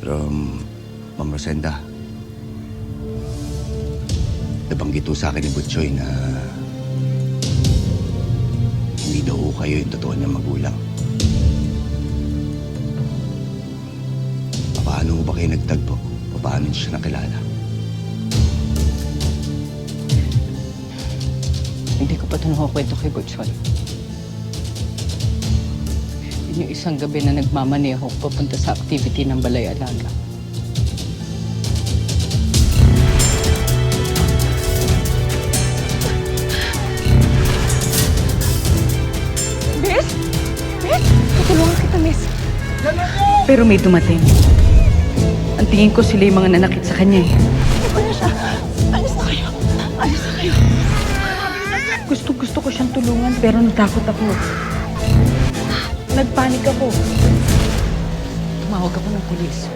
Pero, Ma'am Rosenda, nabanggit ho sa akin ni Butchoy na hindi daw ho kayo yung totoo niyang magulang. Paano ho ba kayo nagtagpo? Paano niyo siya nakilala? Hindi ko pa ito nakukwento kay Butchoy. Yun yung isang gabi na nagmamaneho papunta sa activity ng Balay Alaga. Miss? Miss? Tutulungan kita, Miss. Pero may dumating. Ang tingin ko sila yung mga nanakit sa kanya eh. Ano siya? Alis na kayo. Alis na kayo. Gusto ko siyang tulungan pero natakot ako. Nagpanik ako. Tumawag ako ng pulis.